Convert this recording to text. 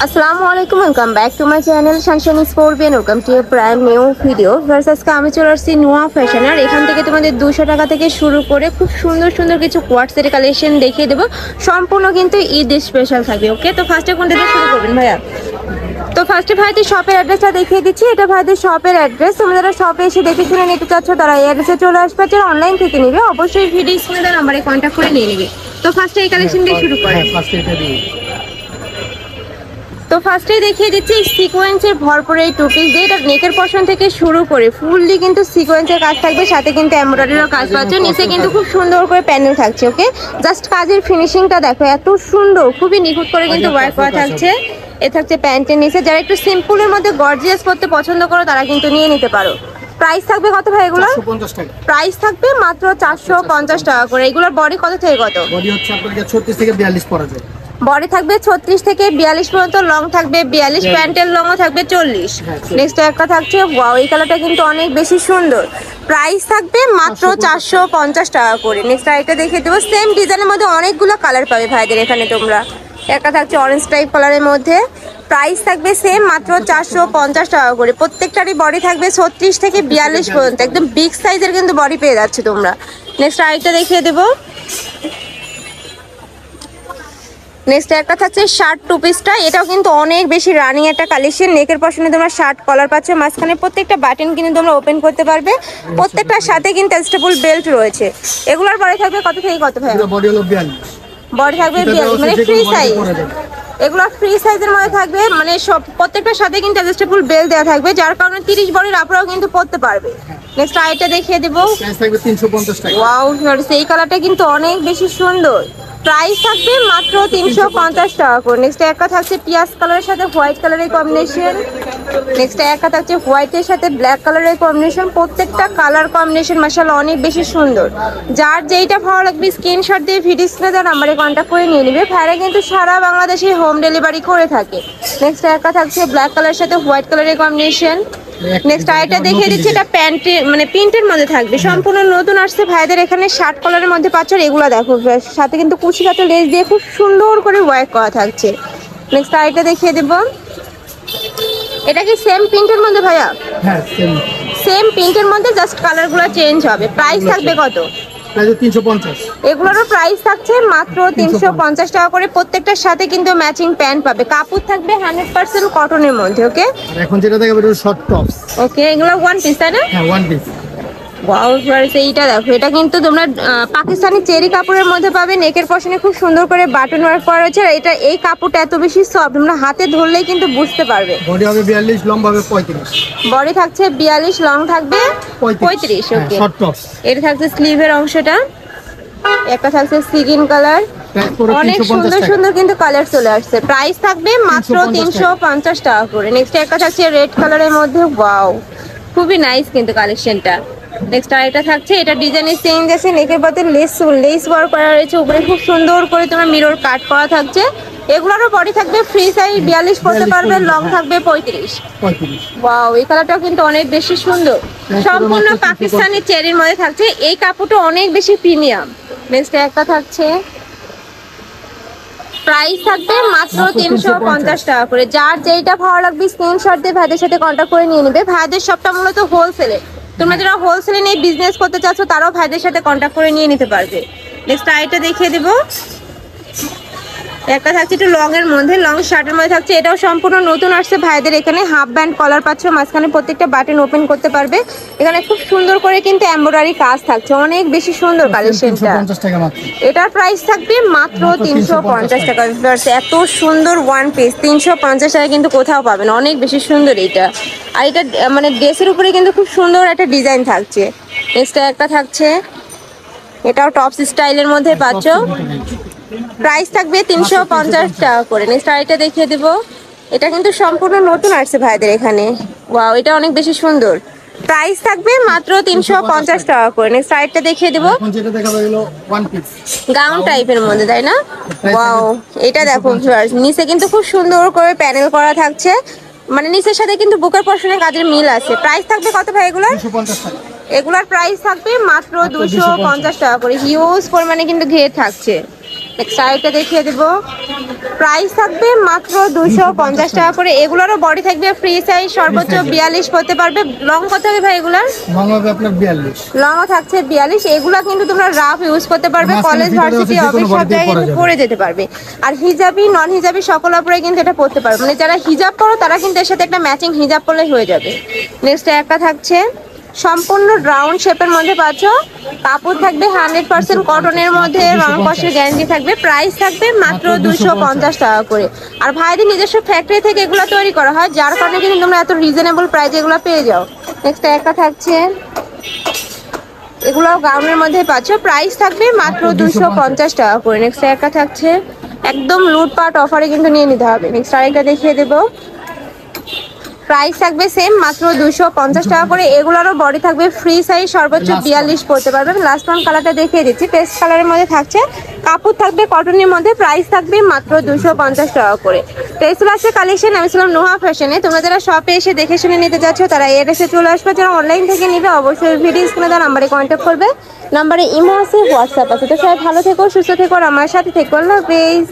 আসসালামু আলাইকুম, welcome back to my channel Sunshine sport Ben. Welcome to A brand new video. First আজকে আমি চলে আসছি নোয়া ফ্যাশন। আর এখান থেকে তোমাদের 200 টাকা থেকে শুরু করে খুব সুন্দর সুন্দর কিছু কোয়ার্টসের কালেকশন দেখিয়ে দেবো। সম্পূর্ণ কিন্তু ঈদ স্পেশাল থাকবে। ওকে, তো ফার্স্টে কোনটা দিয়ে শুরু করবেন ভাইয়া? তো ফার্স্টে ভাইদের শপের অ্যাড্রেসটা দেখিয়ে দিচ্ছি। এটা ভাইদের শপের অ্যাড্রেস। তোমরা যারা শপে এসে দেখে শুনে নিতে চাচ্ছ তারা এই অ্যাড্রেসে চলে আসবে। যারা অনলাইন থেকে নিবে অবশ্যই ভিডিও স্ক্রিনে নাম্বারে কন্ট্যাক্ট করে নিয়ে নেবে। তো ফার্স্টে এই কালেকশন দিয়ে শুরু করেন। তো ফার্স্টেই দেখিয়ে দিচ্ছি সিকোয়েন্সের ভরপুর এই টু পিস দিয়ে। এটা নেকের পশন থেকে শুরু করে ফুললি কিন্তু সিকোয়েন্সের কাজ থাকবে, সাথে কিন্তু এমব্রয়ডারিরও কাজ পাচ্ছে। নিচে কিন্তু খুব সুন্দর করে প্যানেল থাকছে। ওকে, জাস্ট কাজের ফিনিশিংটা দেখো, এত সুন্দর, খুবই নিখুঁত করে কিন্তু ওয়ার্ক করা থাকছে। এ থাকছে প্যান্টের নিচে। যারা একটু সিম্পলের মধ্যে গর্জিয়াস করতে পছন্দ করো তারা কিন্তু নিয়ে নিতে পারো। প্রাইস থাকবে কত ভাই এগুলো? প্রাইস থাকবে মাত্র 450 টাকা করে। এগুলোর বডি কত থেকে কত? বডি হচ্ছে আপনাদের 36 থেকে 42 পরা যায়। বডি থাকবে 36 থেকে 42 পর্যন্ত, লং থাকবে 42, প্যান্টের লংও থাকবে 40। নেক্সট একটা থাকছে, ওয়াও, এই কালারটা কিন্তু অনেক বেশি সুন্দর। প্রাইস থাকবে মাত্র 450 টাকা করে। নেক্সট আরেকটা দেখিয়ে দেবো। সেম ডিজাইনের মধ্যে অনেকগুলো কালার পাবে ভাইদের এখানে তোমরা। একটা থাকছে অরেঞ্জ টাইপ কালারের মধ্যে। প্রাইস থাকবে সেম মাত্র 450 টাকা করে। প্রত্যেকটারই বডি থাকবে 36 থেকে 42 পর্যন্ত। একদম বিগ সাইজের কিন্তু বডি পেয়ে যাচ্ছে তোমরা। নেক্সট আরেকটা দেখিয়ে দেবো। নেক্সট একটা থাকছে শার্ট টু পিসটা। এটাও কিন্তু অনেক বেশি রানিং একটা কালেকশন। নেকের পশনে তোমরা শার্ট কলার পাচ্ছ, মাঝখানে প্রত্যেকটা বাটন কিন্তু তোমরা ওপেন করতে পারবে। প্রত্যেকটার সাথে কিন্তু অ্যাডজাস্টেবল বেল্ট রয়েছে। এগুলোর বডি থাকবে কত থেকে কত ভাই? বডি হলো 42। বডি থাকবে 42, মানে ফ্রি সাইজ। এগুলো ফ্রি সাইজের মধ্যে থাকবে, মানে সব প্রত্যেকটার সাথে কিন্তু অ্যাডজাস্টেবল বেল্ট দেওয়া থাকবে, যার কারণে 30 বডির আপনারাও কিন্তু পরতে পারবে। নেক্সট আইটা দেখিয়ে দেবো। প্রাইস থাকবে 350 টাকা। ওয়াও, এই কালারটা কিন্তু অনেক বেশি সুন্দর। প্রাইস থাকবে মাত্র 350 টাকা করে। নেক্সট একটা থাকছে পিয়াজ কালারের সাথে হোয়াইট কালারের কম্বিনেশন। নেক্সট একটা থাকছে হোয়াইটের সাথে ব্ল্যাক কালারের কম্বিনেশন। প্রত্যেকটা কালার কম্বিনেশন মাশাআল্লাহ অনেক বেশি সুন্দর। যার যেইটা ভালো লাগবে স্ক্রিনশট দিয়ে ভিডিও স্ক্রিনে দেওয়া নাম্বারে কন্ট্যাক্ট করে নিয়ে নেবে। ভাইরা কিন্তু সারা বাংলাদেশে হোম ডেলিভারি করে থাকে। নেক্সট একটা থাকছে ব্ল্যাক কালারের সাথে হোয়াইট কালারের কম্বিনেশন। নেক্সট আইটা দেখিয়ে দিচ্ছি। এটা প্যান্টে মানে প্রিন্টের মধ্যে থাকবে, সম্পূর্ণ নতুন আসছে ভাইদের এখানে। শার্ট কালারের মধ্যে পাচ্ছ। এগুলো দেখো, সাথে কিন্তু কুচি কাটা লেস দিয়ে খুব সুন্দর করে ওয়ার্ক করা থাকছে। নেক্সট আইটা দেখিয়ে দেব। এটা কি সেম প্রিন্টের মধ্যে ভাইয়া? হ্যাঁ, সেম প্রিন্টের মধ্যে, জাস্ট কালারগুলো চেঞ্জ হবে। প্রাইস থাকবে কত? প্রাইস 350। এগুলোরও প্রাইস থাকছে মাত্র 350 টাকা করে। প্রত্যেকটার সাথে কিন্তু ম্যাচিং প্যান্ট পাবে। কাপড় থাকবে 100% কটনের মধ্যে। ওকে, আর এখন যেটা দেখাবো এটা শর্ট টপস। ওকে, এগুলো ওয়ান পিস তাই না? হ্যাঁ, ওয়ান পিস। ওয়াও ফ্রেন্ডস, এইটা দেখো, এটা কিন্তু তোমরা পাকিস্তানি চেরি কাপড়ের মধ্যে পাবে। নেকের পশনে খুব সুন্দর করে বাটন ওয়ার্ক করা রয়েছে। আর এটা এই কাপড়টা এত বেশি সফট, তোমরা হাতে ধরলেই কিন্তু বুঝতে পারবে। বডি হবে 42, লম্বা হবে 35। বডি থাকছে 42, লং থাকবে 35। ওকে, শর্ট টপস। এটা থাকছে স্লিভের অংশটা। একটা থাকছে সিগিন কালার। অনেক সুন্দর সুন্দর কিন্তু কালার চলে আসছে। প্রাইস থাকবে মাত্র 350 টাকা করে। নেক্সট একটা থাকছে রেড কালারের মধ্যে। ওয়াও, খুবই নাইস কিন্তু কালেকশনটা। নেক্সট আরেকটা থাকছে, এটা ডিজাইনের চেঞ্জ আছে। নেকের পাতে লেস ওয়ার্ক করা রয়েছে। উপরে খুব সুন্দর করে তোমার মিরর কাট করা থাকছে। এগুলোরও বডি থাকবে ফ্রি সাইজ 42 পড়তে পারবে, লং থাকবে 35। ওয়াও, এই কালারটাও কিন্তু অনেক বেশি সুন্দর। সম্পূর্ণ পাকিস্তানি চেরির মধ্যে থাকছে। এই কাপড়টা অনেক বেশি প্রিমিয়াম। নেক্সট একটা থাকছে, প্রাইস থাকবে মাত্র 350 টাকা করে। যার যেইটা ভালো লাগবে স্ক্রিনশট দিয়ে ভাইদের সাথে কন্ট্যাক্ট করে নিয়ে নেবে। ভাইদের সবটা মূলত হোলসেলে। তোমরা যারা হোলসেলে নিয়ে বিজনেস করতে চাচ্ছ তারাও ভাইদের সাথে কন্ট্যাক্ট করে নিয়ে নিতে পারবে। নেক্সট আইটা দেখিয়ে দেব। একটা থাকছে একটু লং এর মধ্যে, লং শার্টের মধ্যে থাকছে। এটাও সম্পূর্ণ নতুন আসছে ভাইদের এখানে। হাফ ব্যান্ড কলার পাচ্ছ, মাঝখানে প্রত্যেকটা বাটন ওপেন করতে পারবে। এখানে খুব সুন্দর করে কিন্তু এমব্রয়ডারি কাজ থাকছে। অনেক বেশি সুন্দর কালেকশনটা। এটার প্রাইস থাকবে মাত্র 350 টাকা। এত সুন্দর ওয়ান পিস 350 টাকা কিন্তু কোথাও পাবেন। অনেক বেশি সুন্দর এটা। আর এটা মানে ড্রেসের উপরে কিন্তু খুব সুন্দর একটা ডিজাইন থাকছে। নেক্সট একটা থাকছে, এটাও টপস স্টাইলের মধ্যে পাচ্ছ। প্রাইস থাকবে 350 টাকা করে। নেক্সট আরেকটা দেখিয়ে দেবো। এটা কিন্তু সম্পূর্ণ নতুন আসছে ভাইদের এখানে। ওয়াও, এটা অনেক বেশি সুন্দর। প্রাইস থাকবে মাত্র 350 টাকা করে। নেক্সট আরেকটা দেখিয়ে দেবো। গাউন টাইপের মধ্যে, তাই না? ওয়াও, এটা দেখো নিচে কিন্তু খুব সুন্দর করে প্যানেল করা থাকছে। মানে নিচের সাথে কিন্তু বুকের পশনের কাজের মিল আছে। প্রাইস থাকবে কত ভাই এগুলো? 250 টাকা। এগুলার প্রাইস থাকবে মাত্র 250 টাকা করে। হিউজ পরিমাণে কিন্তু ঘের থাকছে। নেক্সট আরেকটা দেখিয়ে দেবো, প্রাইস থাকবে মাত্র 250 টাকা করে। এগুলোরও বডি থাকবে ফ্রি সাইজ, সর্বোচ্চ 42 করতে পারবে। লং কত হবে ভাই এগুলার? লং হবে আপনার 42, লংও থাকছে 42। এগুলা কিন্তু তোমরা রাফ ইউজ করতে পারবে, কলেজ ভার্সিটি অফিস সব জায়গায় কিন্তু পরে যেতে পারবে। আর হিজাবি নন হিজাবি সকল উপরে কিন্তু এটা পরতে পারবে, মানে যারা হিজাব করো তারা কিন্তু এর সাথে একটা ম্যাচিং হিজাব পরলে হয়ে যাবে। নেক্সট একটা থাকছে সম্পূর্ণ রাউন্ড শেপের মধ্যে পাচ্ছ, কাপড় থাকবে 100% কটনের মধ্যে, রং কষের গ্যারান্টি থাকবে। প্রাইস থাকবে মাত্র 250 টাকা করে। আর ভাইদের নিজস্ব ফ্যাক্টরি থেকে এগুলো তৈরি করা হয়, যার কারণে কিন্তু তোমরা এত রিজনেবল প্রাইসে এগুলো পেয়ে যাও। নেক্সট একটা থাকছে, এগুলো গাউনের মধ্যে পাচ্ছ, প্রাইস থাকবে মাত্র 250 টাকা করে। নেক্সট একটা থাকছে একদম লুটপাট অফারে কিন্তু নিয়ে নিতে হবে। নেক্সট আরেকটা দেখিয়ে দেবো, প্রাইস থাকবে সেম মাত্র 250 টাকা করে। এগুলোরও বডি থাকবে ফ্রি সাইজ, সর্বোচ্চ 42 পড়তে পারবে। লাস্ট ওয়ান কালারটা দেখিয়ে দিচ্ছি, পেস্ট কালারের মধ্যে থাকছে, কাপড় থাকবে কটনের মধ্যে, প্রাইস থাকবে মাত্র 250 টাকা করে। টেস্ট আছে কালেকশন। আমি ছিলাম নোহা ফ্যাশনে। তোমরা যারা শপে এসে দেখে শুনে নিতে চাচ্ছ তারা এর এসে চলে আসবে, যারা অনলাইন থেকে নিবে অবশ্যই ভিডিও স্ক্রিনে দেওয়া নাম্বারে কন্ট্যাক্ট করবে। নাম্বারে ইমো আছে, হোয়াটসঅ্যাপ আছে। তো সবাই ভালো থেকো, সুস্থ থেকো, আর আমার সাথে থেকো। আল্লাহ হাফেজ।